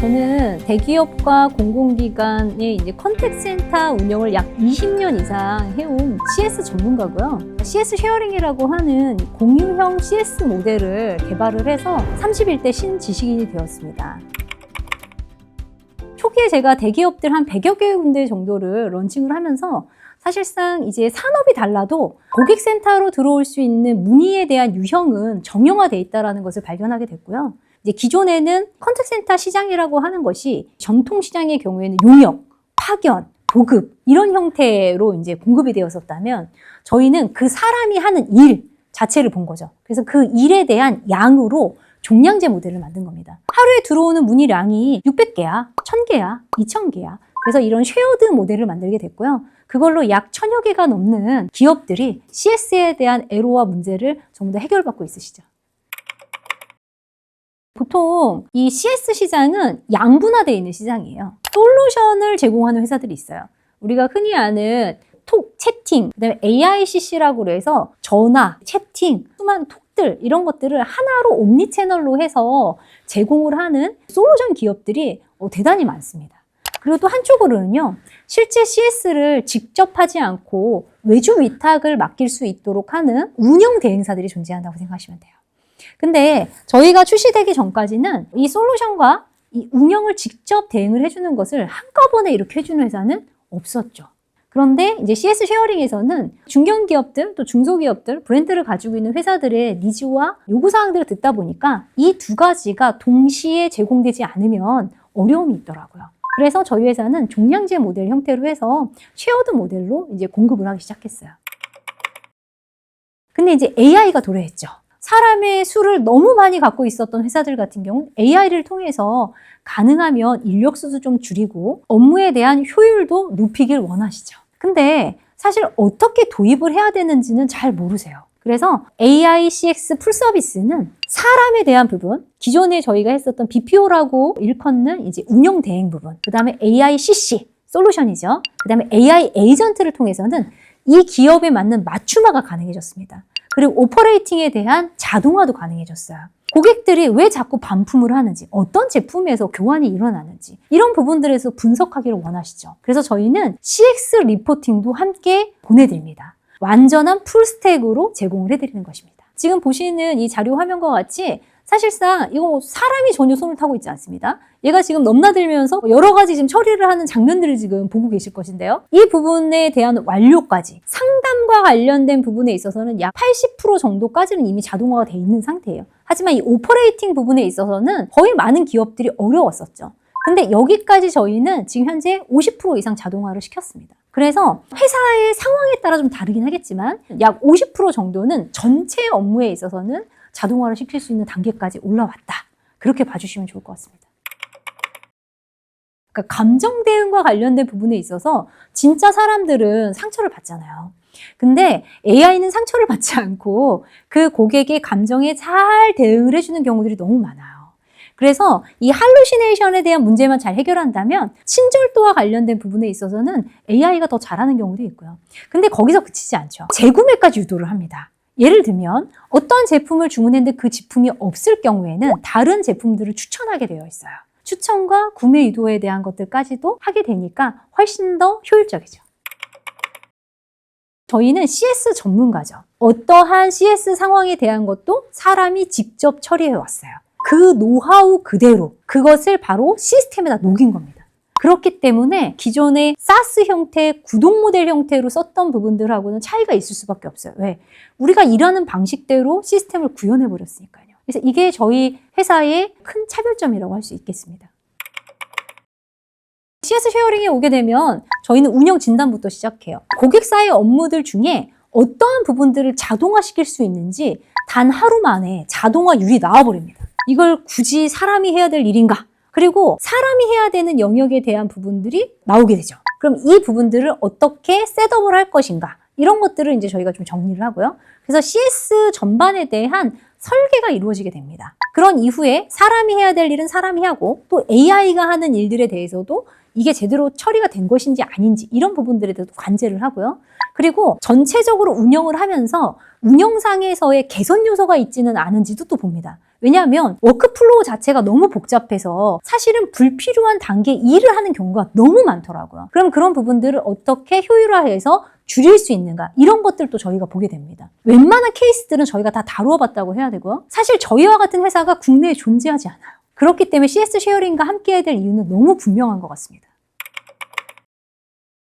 저는 대기업과 공공기관의 이제 컨택센터 운영을 약 20년 이상 해온 CS 전문가고요. CS 쉐어링이라고 하는 공유형 CS 모델을 개발을 해서 31대 신지식인이 되었습니다. 초기에 제가 대기업들 한 100여 개 군데 정도를 런칭을 하면서 사실상 이제 산업이 달라도 고객센터로 들어올 수 있는 문의에 대한 유형은 정형화되어 있다는 것을 발견하게 됐고요. 이제 기존에는 컨택센터 시장이라고 하는 것이 전통 시장의 경우에는 용역, 파견, 보급 이런 형태로 이제 공급이 되었었다면 저희는 그 사람이 하는 일 자체를 본 거죠. 그래서 그 일에 대한 양으로 종량제 모델을 만든 겁니다. 하루에 들어오는 문의량이 600개야, 1000개야, 2000개야. 그래서 이런 쉐어드 모델을 만들게 됐고요. 그걸로 약 1000여 개가 넘는 기업들이 CS에 대한 애로와 문제를 전부 다 해결받고 있으시죠. 보통 이 CS 시장은 양분화되어 있는 시장이에요. 솔루션을 제공하는 회사들이 있어요. 우리가 흔히 아는 톡, 채팅, 그다음에 AICC라고 해서 전화, 채팅, 수많은 톡들 이런 것들을 하나로 옴니 채널로 해서 제공을 하는 솔루션 기업들이 대단히 많습니다. 그리고 또 한쪽으로는요, 실제 CS를 직접 하지 않고 외주 위탁을 맡길 수 있도록 하는 운영 대행사들이 존재한다고 생각하시면 돼요. 근데 저희가 출시되기 전까지는 이 솔루션과 이 운영을 직접 대행을 해주는 것을 한꺼번에 이렇게 해주는 회사는 없었죠. 그런데 이제 CS 쉐어링에서는 중견기업들 또 중소기업들 브랜드를 가지고 있는 회사들의 니즈와 요구사항들을 듣다 보니까 이 두 가지가 동시에 제공되지 않으면 어려움이 있더라고요. 그래서 저희 회사는 종량제 모델 형태로 해서 쉐어드 모델로 이제 공급을 하기 시작했어요. 근데 이제 AI가 도래했죠. 사람의 수를 너무 많이 갖고 있었던 회사들 같은 경우는 AI를 통해서 가능하면 인력수도 좀 줄이고 업무에 대한 효율도 높이길 원하시죠. 근데 사실 어떻게 도입을 해야 되는지는 잘 모르세요. 그래서 AI CX 풀 서비스는 사람에 대한 부분, 기존에 저희가 했었던 BPO라고 일컫는 이제 운영 대행 부분, 그 다음에 AI CC 솔루션이죠. 그 다음에 AI 에이전트를 통해서는 이 기업에 맞는 맞춤화가 가능해졌습니다. 그리고 오퍼레이팅에 대한 자동화도 가능해졌어요. 고객들이 왜 자꾸 반품을 하는지, 어떤 제품에서 교환이 일어나는지 이런 부분들에서 분석하기를 원하시죠. 그래서 저희는 CX 리포팅도 함께 보내드립니다. 완전한 풀스택으로 제공을 해드리는 것입니다. 지금 보시는 이 자료 화면과 같이 사실상 이거 사람이 전혀 손을 타고 있지 않습니다. 얘가 지금 넘나들면서 여러 가지 지금 처리를 하는 장면들을 지금 보고 계실 것인데요. 이 부분에 대한 완료까지 상담과 관련된 부분에 있어서는 약 80% 정도까지는 이미 자동화가 돼 있는 상태예요. 하지만 이 오퍼레이팅 부분에 있어서는 거의 많은 기업들이 어려웠었죠. 근데 여기까지 저희는 지금 현재 50% 이상 자동화를 시켰습니다. 그래서 회사의 상황에 따라 좀 다르긴 하겠지만 약 50% 정도는 전체 업무에 있어서는 자동화를 시킬 수 있는 단계까지 올라왔다. 그렇게 봐주시면 좋을 것 같습니다. 그러니까 감정 대응과 관련된 부분에 있어서 진짜 사람들은 상처를 받잖아요. 근데 AI는 상처를 받지 않고 그 고객의 감정에 잘 대응을 해주는 경우들이 너무 많아요. 그래서 이 할루시네이션에 대한 문제만 잘 해결한다면 친절도와 관련된 부분에 있어서는 AI가 더 잘하는 경우도 있고요. 근데 거기서 그치지 않죠. 재구매까지 유도를 합니다. 예를 들면 어떤 제품을 주문했는데 그 제품이 없을 경우에는 다른 제품들을 추천하게 되어 있어요. 추천과 구매 유도에 대한 것들까지도 하게 되니까 훨씬 더 효율적이죠. 저희는 CS 전문가죠. 어떠한 CS 상황에 대한 것도 사람이 직접 처리해 왔어요. 그 노하우 그대로 그것을 바로 시스템에다 녹인 겁니다. 그렇기 때문에 기존의 사스 형태, 구독 모델 형태로 썼던 부분들하고는 차이가 있을 수밖에 없어요. 왜? 우리가 일하는 방식대로 시스템을 구현해 버렸으니까요. 그래서 이게 저희 회사의 큰 차별점이라고 할 수 있겠습니다. CS 쉐어링에 오게 되면 저희는 운영 진단부터 시작해요. 고객사의 업무들 중에 어떠한 부분들을 자동화시킬 수 있는지 단 하루 만에 자동화율이 나와버립니다. 이걸 굳이 사람이 해야 될 일인가? 그리고 사람이 해야 되는 영역에 대한 부분들이 나오게 되죠. 그럼 이 부분들을 어떻게 셋업을 할 것인가? 이런 것들을 이제 저희가 좀 정리를 하고요. 그래서 CS 전반에 대한 설계가 이루어지게 됩니다. 그런 이후에 사람이 해야 될 일은 사람이 하고 또 AI가 하는 일들에 대해서도 이게 제대로 처리가 된 것인지 아닌지 이런 부분들에 대해서 관제를 하고요. 그리고 전체적으로 운영을 하면서 운영상에서의 개선 요소가 있지는 않은지도 또 봅니다. 왜냐하면 워크플로우 자체가 너무 복잡해서 사실은 불필요한 단계 일을 하는 경우가 너무 많더라고요. 그럼 그런 부분들을 어떻게 효율화해서 줄일 수 있는가, 이런 것들도 저희가 보게 됩니다. 웬만한 케이스들은 저희가 다 다루어 봤다고 해야 되고요. 사실 저희와 같은 회사가 국내에 존재하지 않아요. 그렇기 때문에 CS 쉐어링과 함께 해야 될 이유는 너무 분명한 것 같습니다.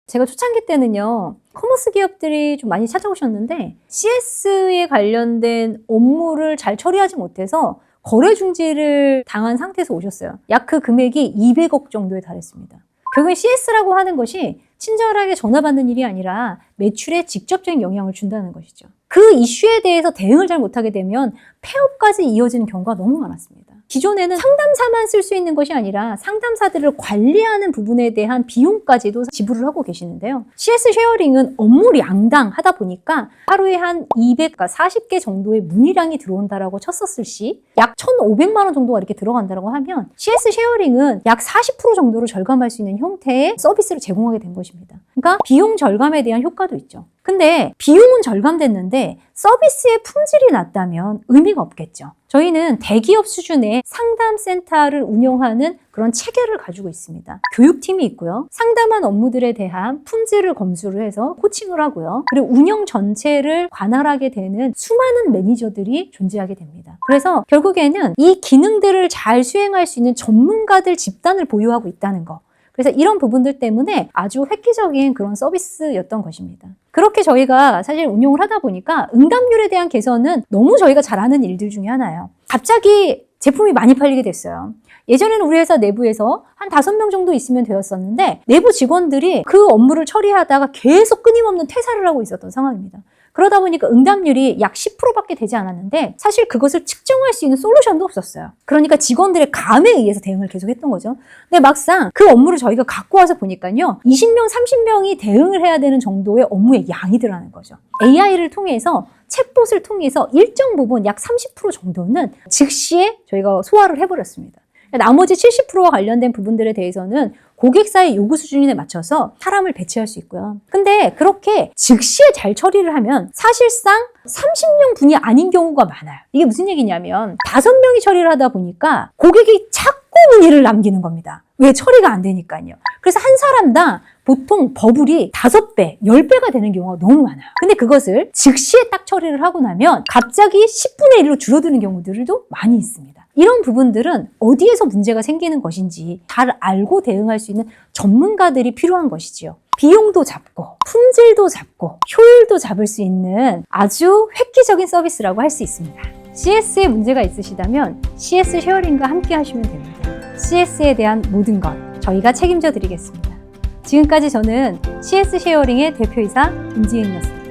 제가 초창기 때는요, 커머스 기업들이 좀 많이 찾아오셨는데 CS에 관련된 업무를 잘 처리하지 못해서 거래 중지를 당한 상태에서 오셨어요. 약 그 금액이 200억 정도에 달했습니다. 결국에 CS라고 하는 것이 친절하게 전화 받는 일이 아니라 매출에 직접적인 영향을 준다는 것이죠. 그 이슈에 대해서 대응을 잘 못하게 되면 폐업까지 이어지는 경우가 너무 많았습니다. 기존에는 상담사만 쓸 수 있는 것이 아니라 상담사들을 관리하는 부분에 대한 비용까지도 지불을 하고 계시는데요. CS 쉐어링은 업무량당 하다 보니까 하루에 한 240개 정도의 문의량이 들어온다라고 쳤었을 시 약 1,500만 원 정도가 이렇게 들어간다고 하면 CS 쉐어링은 약 40% 정도를 절감할 수 있는 형태의 서비스를 제공하게 된 것입니다. 그러니까 비용 절감에 대한 효과도 있죠. 근데 비용은 절감됐는데 서비스의 품질이 낮다면 의미가 없겠죠. 저희는 대기업 수준의 상담센터를 운영하는 그런 체계를 가지고 있습니다. 교육팀이 있고요. 상담한 업무들에 대한 품질을 검수를 해서 코칭을 하고요. 그리고 운영 전체를 관할하게 되는 수많은 매니저들이 존재하게 됩니다. 그래서 결국에는 이 기능들을 잘 수행할 수 있는 전문가들 집단을 보유하고 있다는 거. 그래서 이런 부분들 때문에 아주 획기적인 그런 서비스였던 것입니다. 그렇게 저희가 사실 운용을 하다 보니까 응답률에 대한 개선은 너무 저희가 잘하는 일들 중에 하나예요. 갑자기 제품이 많이 팔리게 됐어요. 예전에는 우리 회사 내부에서 한 5명 정도 있으면 되었었는데 내부 직원들이 그 업무를 처리하다가 계속 끊임없는 퇴사를 하고 있었던 상황입니다. 그러다 보니까 응답률이 약 10%밖에 되지 않았는데 사실 그것을 측정할 수 있는 솔루션도 없었어요. 그러니까 직원들의 감에 의해서 대응을 계속 했던 거죠. 근데 막상 그 업무를 저희가 갖고 와서 보니까요, 20명, 30명이 대응을 해야 되는 정도의 업무의 양이 들어가는 거죠. AI를 통해서 챗봇을 통해서 일정 부분 약 30% 정도는 즉시에 저희가 소화를 해버렸습니다. 나머지 70%와 관련된 부분들에 대해서는 고객사의 요구 수준에 맞춰서 사람을 배치할 수 있고요. 근데 그렇게 즉시에 잘 처리를 하면 사실상 30명 분이 아닌 경우가 많아요. 이게 무슨 얘기냐면 5명이 처리를 하다 보니까 고객이 자꾸 문의를 남기는 겁니다. 왜? 처리가 안 되니까요. 그래서 한 사람당 보통 버블이 5배, 10배가 되는 경우가 너무 많아요. 근데 그것을 즉시에 딱 처리를 하고 나면 갑자기 10분의 1로 줄어드는 경우들도 많이 있습니다. 이런 부분들은 어디에서 문제가 생기는 것인지 잘 알고 대응할 수 있는 전문가들이 필요한 것이지요. 비용도 잡고 품질도 잡고 효율도 잡을 수 있는 아주 획기적인 서비스라고 할 수 있습니다. CS에 문제가 있으시다면 CS 쉐어링과 함께 하시면 됩니다. CS에 대한 모든 것 저희가 책임져 드리겠습니다. 지금까지 저는 CS 쉐어링의 대표이사 임지은이었습니다.